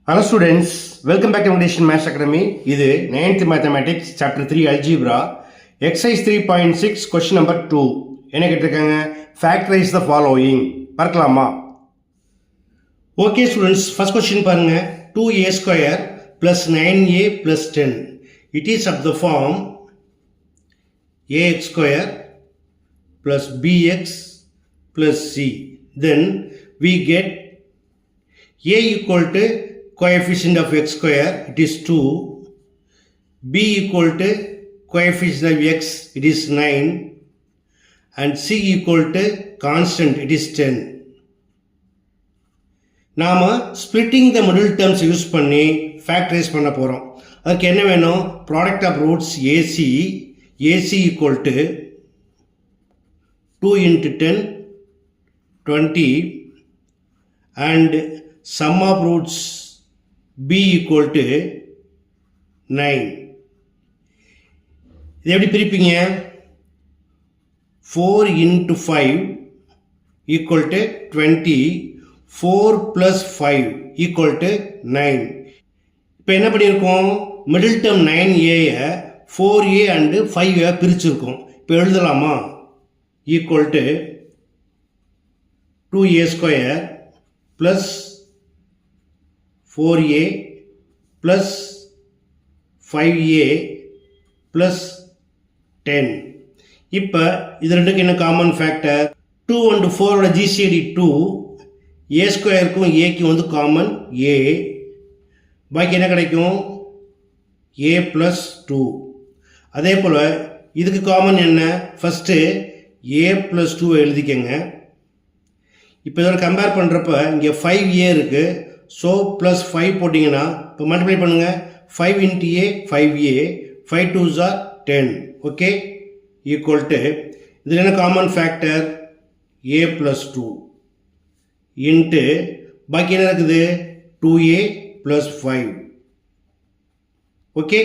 Hello students, welcome back to Foundation Maths Academy. இது 9th Mathematics Chapter 3 Algebra Exercise 3.6 Question number 2. என்ன கேட்டிருக்காங்க? Factorize the following. பார்க்கலாமா? Okay students, first question பாருங்க. 2a square plus 9a plus 10. It is of the form ax square plus bx plus c. Then we get a equal to coefficient of x square, it is 2, b equal to coefficient of x, it is 9, and c equal to constant, it is 10. நாம splitting the middle terms use பண்ணி factorize பண்ண போறோம். அதுக்கு என்ன வேணும்? Product of roots AC equal to 2 into 10, 20, and sum of roots b equal to 9. இது எப்படி பிரிப்பீங்க? 4 into 5 equal to 20, 4 plus 5 equal to 9. இப்போ என்ன பண்ணியிருக்கோம்? Middle term 9a 4a and 5a பிரிச்சிருக்கோம். இப்போ எழுதலாமா? equal to 2a square plus 4a plus 5a plus 10. இப்போ இது ரெண்டுக்கு என்ன common factor? 2 and 4 GCD 2, a ஸ்கொயருக்கும் ஏக்கும் வந்து காமன் a, பாக்கி என்ன கிடைக்கும்? a plus 2. அதே போல் இதுக்கு காமன் என்ன? First a plus 2 எழுதிக்கங்க. இப்போ இதோட கம்பேர் பண்ணுறப்ப இங்கே 5a இருக்குது. ஸோ ப்ளஸ் 5 போட்டிங்கன்னா இப்போ மல்டிப்ளை பண்ணுங்கள். 5 into a 5a, 5 2s are 10, okay, equal to இதில் என்ன common factor? a plus 2 into பாக்கி என்ன இருக்குது? 2a plus 5, okay.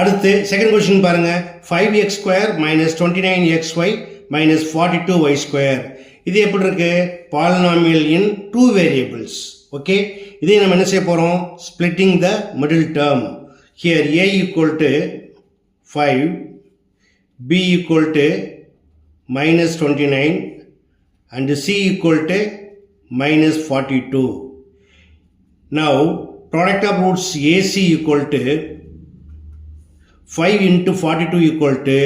அடுத்து செகண்ட் கொஸ்டின் பாருங்கள். 5x square minus 29xy minus 42y square. இது எப்படி இருக்கு? பாலினாமியல் இன் 2 வேரியபிள்ஸ், ஓகே. இதே நம்ம என்ன செய்ய போகிறோம்? Splitting the middle term. Here a equal to 5, b equal to minus 29 and c equal to minus 42. Now product of roots AC equal to 5 into 42 equal to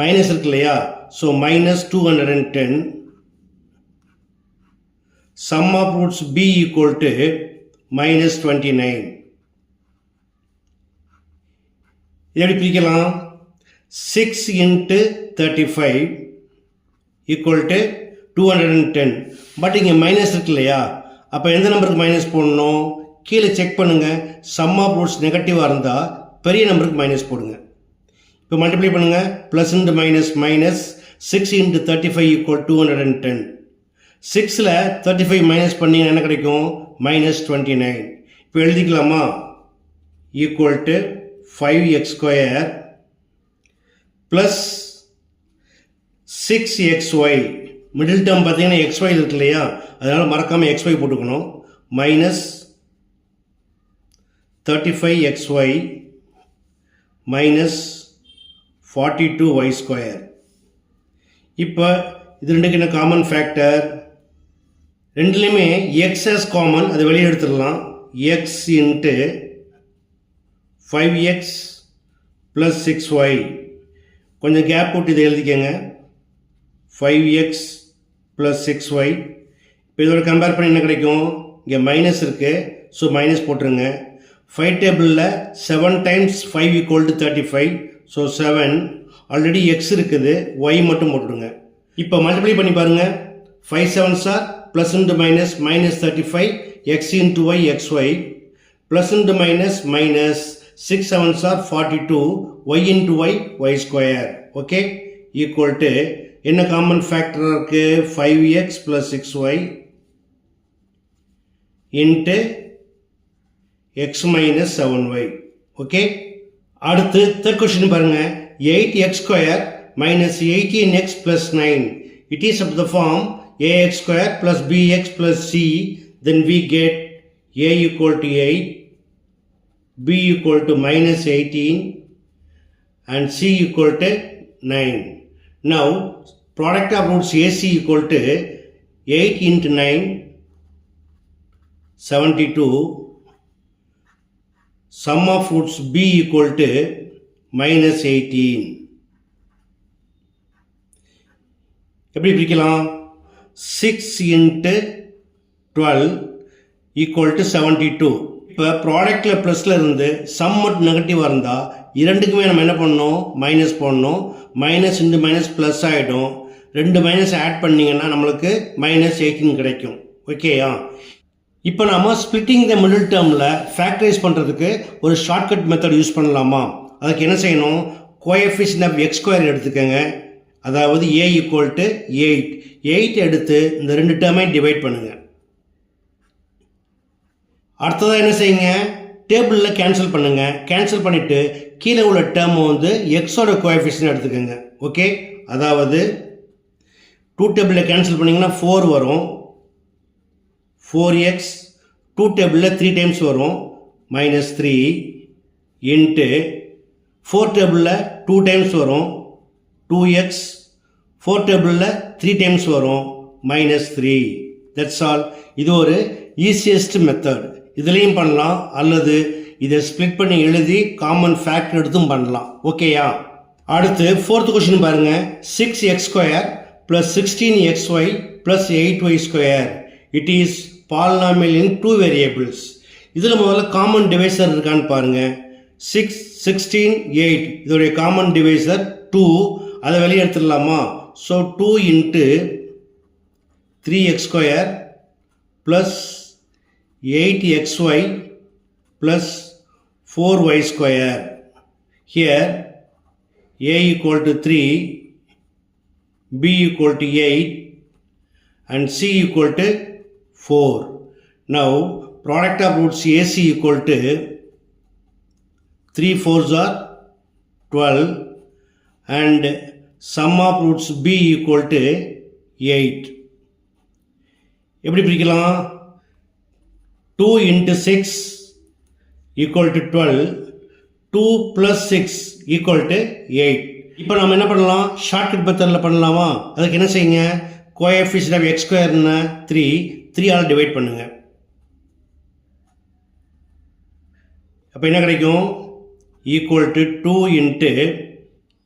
minus இருக்கு இல்லையா? So minus 210. Sum of roots b equal to minus 29. இது எப்படி பிரிக்கலாம்? 6 into 35 equal to 210. But இங்கே minus இருக்கு இல்லையா? அப்போ எந்த நம்பருக்கு மைனஸ் போடணும்? கீழே செக் பண்ணுங்கள். சம் ஆஃப் ரூட்ஸ் நெகட்டிவாக இருந்தால் பெரிய நம்பருக்கு மைனஸ் போடுங்க. இப்போ மல்டிப்ளை பண்ணுங்கள். Plus into minus minus 6 into 35 equal 210. 6ல் 35 மைனஸ் பண்ணிங்கன்னா என்ன கிடைக்கும்? minus 29. இப்போ எழுதிக்கலாமா? Equal to 5x square plus 6xy. Middle term பார்த்தீங்கன்னா xy இருக்கு இல்லையா? அதனால் மறக்காமல் xy போட்டுக்கணும். Minus 35xy minus 42y square. இப்போ இது ரெண்டுக்கு என்ன காமன் ஃபேக்டர்? ரெண்டுலேயுமே எக்ஸ் காமன், அதை வெளியே எடுத்துடலாம். X into 5x plus 6y. கொஞ்சம் கேப் போட்டு இதை எழுதிக்கங்க. 5x plus 6y. இப்போ இதோட கம்பேர் பண்ணி என்ன கிடைக்கும்? இங்கே மைனஸ் இருக்குது, ஸோ மைனஸ் போட்டுருங்க. 5 டேபிளில் 7 times 5 equal to 35. So 7. Already X இருக்குது, y மட்டும் போட்டுருங்க. இப்போ மல்டிப்ளை பண்ணி பாருங்கள். 5 7s are plus into minus minus 35 x into y xy plus into minus minus 6 7s are 42 y into y square, okay, equal to என்ன common factor இருக்கு? 5x plus 6y into x minus 7y, okay. அடுத்து third question பாருங்க. 8x square minus 18x plus 9. It is of the form ax square plus bx plus c. Then we get A equal to 8, B equal to minus 18 and C equal to 9. Now product of roots AC equal to 8 into 9 72. Sum of roots B equal to minus 18. எப்படி பிரிக்கலாம்? 6 into 12 equal to 72. இப்போ ப்ராடக்டில் ப்ளஸில் இருந்து some மட்டும் நெகட்டிவாக இருந்தால் இரண்டுக்குமே நம்ம என்ன பண்ணணும்? மைனஸ் போடணும். மைனஸ் இன்டு மைனஸ் ப்ளஸ் ஆகிடும். ரெண்டு மைனஸ் ஆட் பண்ணிங்கன்னா நம்மளுக்கு minus 18 கிடைக்கும். ஓகேயா? இப்போ நம்ம ஸ்பிளிட்டிங் த மிடில் டேர்மில் ஃபேக்டரைஸ் பண்ணுறதுக்கு ஒரு ஷார்ட்கட் மெத்தட் யூஸ் பண்ணலாமா? அதுக்கு என்ன செய்யணும்? கோஎஃபிஷியன்ட் ஆஃப் எக்ஸ் ஸ்கொயர் எடுத்துக்கோங்க. அதாவது a equal to 8. 8 எடுத்து இந்த ரெண்டு டேர்மையும் டிவைட் பண்ணுங்கள். அடுத்ததாக என்ன செய்யுங்க? டேபிளில் கேன்சல் பண்ணுங்கள். கேன்சல் பண்ணிவிட்டு கீழே உள்ள டேர்ம் வந்து எக்ஸோட கோஎஃபிஷியன்ட் எடுத்துக்கோங்க. ஓகே, அதாவது 2 டேபிளில் கேன்சல் பண்ணிங்கன்னா 4 வரும். 4x 2 டேபிளில் 3 டைம்ஸ் வரும். -3 இன்ட்டு 4 டேபிளில் 2 டைம்ஸ் வரும். 2x 4 டேபிளில் 3 டைம்ஸ் வரும். -3. That's all. இது ஒரு ஈஸியஸ்ட் மெத்தட். இதுலேயும் பண்ணலாம், அல்லது இதை ஸ்ப்ளிட் பண்ணி எழுதி காமன் ஃபேக்டர் எடுத்தும் பண்ணலாம். ஓகேயா? அடுத்து 4th கொஸ்டின் பாருங்க. 6x² + 16xy + 8y². It is polynomial in 2 variables. இதில் முதல்ல காமன் டிவைசர் இருக்கான்னு பாருங்க. 6, 16, 8 இதோடைய காமன் டிவைசர் 2. அதை வெளியே எடுத்துடலாமா? So 2 into 3x² plus 8xy plus 4y². Here a equal to 3, b equal to 8 and c equal to 4. Now product of roots AC equal to 3 4s are 12 and sum of roots b equal to 8. எப்படி பிரிக்கலாம்? 2 into 6 equal to 12. 2 plus 6 equal to 8. இப்போ நம்ம என்ன பண்ணலாம்? Shortcut மெத்தடில் பண்ணலாமா? அதுக்கு என்ன செய்யுங்க? கோஎஃபிஷியன்ட் ஆஃப் எக்ஸ் ஸ்கொயர்னா 3. 3 ஆல் டிவைட் பண்ணுங்க. அப்போ என்ன கிடைக்கும்? Equal to 2 into.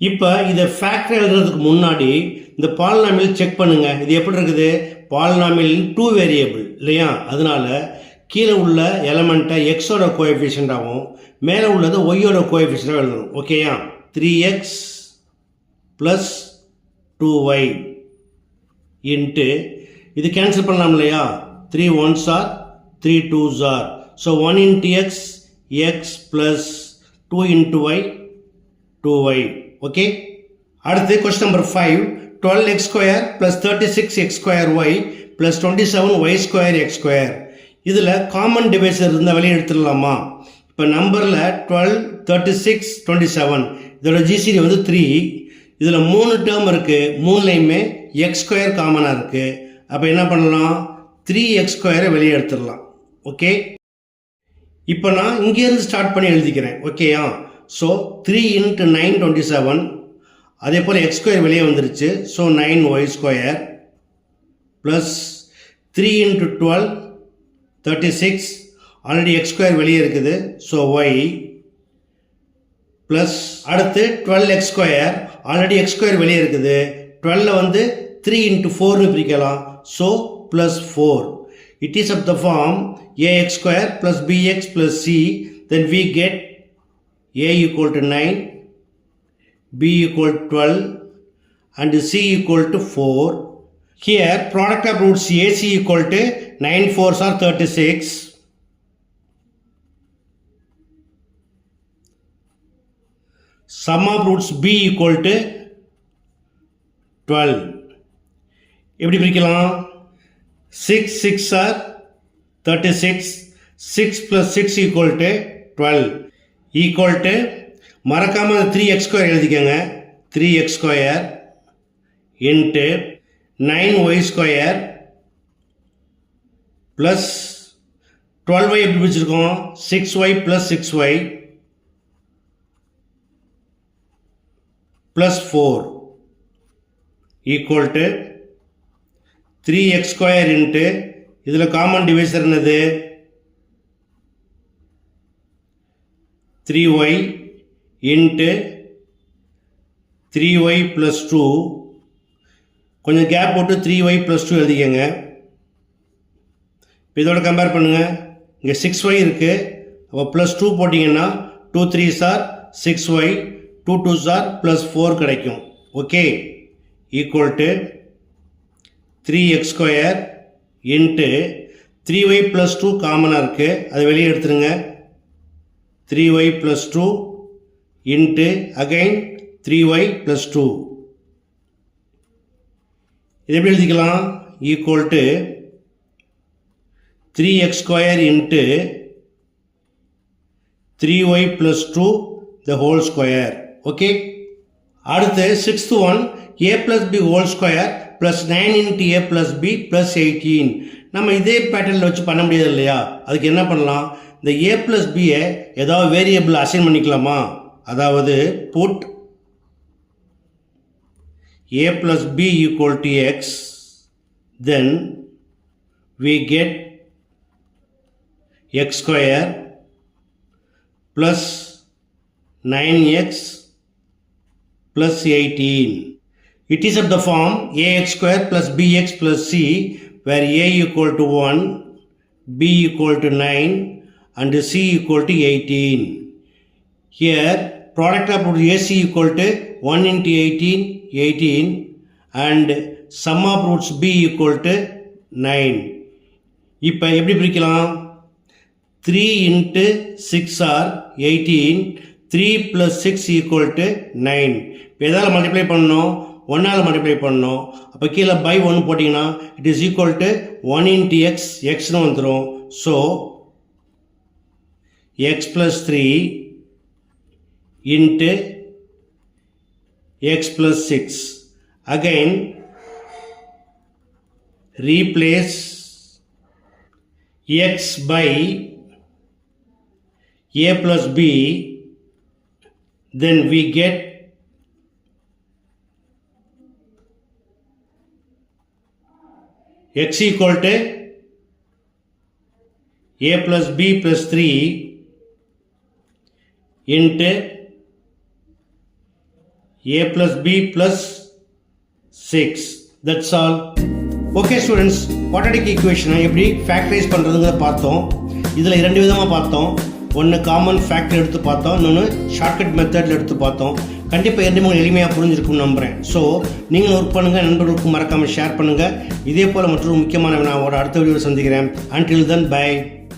இப்போ இதை ஃபேக்டர் எழுதுறதுக்கு முன்னாடி இந்த பாலினாமியல் செக் பண்ணுங்க. இது எப்படி இருக்குது? பாலினாமியல் 2 வேரியபிள் இல்லையா? அதனால கீழே உள்ள எலமெண்ட்டை எக்ஸோட கோஎஃபிஷியண்டாகவும் மேலே உள்ளது ஒய்யோட கோஎஃபிஷியண்டாகவும் எழுதணும். ஓகேயா? 3x ப்ளஸ் 2y இன்ட்டு இது கேன்சல் பண்ணலாம் இல்லையா? 3 1s are 3 2s are. So 1 into x x plus 2 into y 2y. Okay, அடுத்து question number 5. 12x² plus 36x²y plus 27y²x². இதில் காமன் டிவைசர் இருந்தால் வெளியே எடுத்துடலாமா? இப்போ நம்பரில் 12, 36, 27 இதோட ஜிசிடி வந்து 3. இதில் 3 டேர்ம் இருக்குது. 3லையுமே x² காமனாக இருக்குது. அப்போ என்ன பண்ணலாம்? 3x² வெளியே எடுத்துடலாம். ஓகே, இப்போ நான் இங்கேருந்து ஸ்டார்ட் பண்ணி எழுதிக்கிறேன். ஓகேயா? So 3 into 9 27. அதே போல் x² வெளியே வந்துருச்சு. So 9y² plus 3 into 12 36. Already x² வெளியே இருக்குது. ஸோ y ப்ளஸ் அடுத்து 12x². ஆல்ரெடி x² வெளியே இருக்குது. 12 வந்து 3 into 4னு பிரிக்கலாம். So plus 4. It is of the form ax² plus bx plus c. Then we get a equal to 9, b equal to 12 and c equal to 4. Here product of roots AC equal to 9 4s are 36. Sum of roots b equal to 12. எப்படி பிரிக்கலாம்? 6 6 are 36. 6 plus 6 equal to 12. Equal to மறக்காம 3x² எழுதிக்கங்க. 3x² into 9y² plus 12y எப்படி பிடிச்சிருக்கோம் 6y plus 6y plus 4 equal to 3x square into இதில் common divisor என்னது 3y into 3y plus 2 கொஞ்சம் gap போட்டு 3y plus 2 எழுதிக்கங்க. இப்போ இதோட கம்பேர் பண்ணுங்கள். இங்கே 6y இருக்குது. அப்போ ப்ளஸ் 2 போட்டிங்கன்னா 2 3s are 6y 2 2s are plus 4 கிடைக்கும். Okay equal to 3x square into 3y plus 2 காமனாக இருக்குது, அதை வெளியே எடுத்துருங்க. 3y plus 2 into again 3y plus 2. இது எப்படி எழுதிக்கலாம்? Equal to 3x square into 3y plus 2 the whole square. Okay, அடுத்து 6th one a plus b whole square plus 9 into a plus b plus 18. நம்ம இதே பேட்டர்னில் வச்சு பண்ண முடியாது இல்லையா? அதுக்கு என்ன பண்ணலாம்? இந்த a plus b ஏதாவது வேரியபிள் அசைன் பண்ணிக்கலாமா? அதாவது put a plus b equal to x, then we get x square plus 9x plus 18. It is of the form ax square plus bx plus c, where a equal to 1, b equal to 9 and c equal to 18. Here product of ac equal to 1 into 18 18 and sum of roots b equal to 9. இப்போ எப்படி பிரிக்கலாம்? 3 into 6 are 18, 3 plus 6 equal to 9. இப்போ எதால் multiply பண்ணணும்? 1ஆல் multiply பண்ணணும். அப்போ கீழே by 1 போட்டிங்கன்னா it is equal to 1 into x, xன்னு வந்துடும். So x plus 3 into x plus 6. Again replace x by a plus b, then we get x equal to a plus b plus 3 into a plus b plus 6. That's all. Okay students, quadratic equation எப்படி factorise பண்ணுறதுங்கிறத பார்த்தோம். இதில் 2 விதமாக பார்த்தோம். ஒன்று common factor எடுத்து பார்த்தோம், இன்னொன்று shortcut மெத்தடில் எடுத்து பார்த்தோம். கண்டிப்பாக 2 எளிமையாக புரிஞ்சிருக்கும்னு நம்புகிறேன். ஸோ நீங்கள் ஒர்க் பண்ணுங்கள், நண்பர்களுக்கு மறக்காமல் ஷேர் பண்ணுங்கள். இதே போல் மற்றொரு முக்கியமான நான் அடுத்த வீடியோவில் சந்திக்கிறேன். Until then, bye.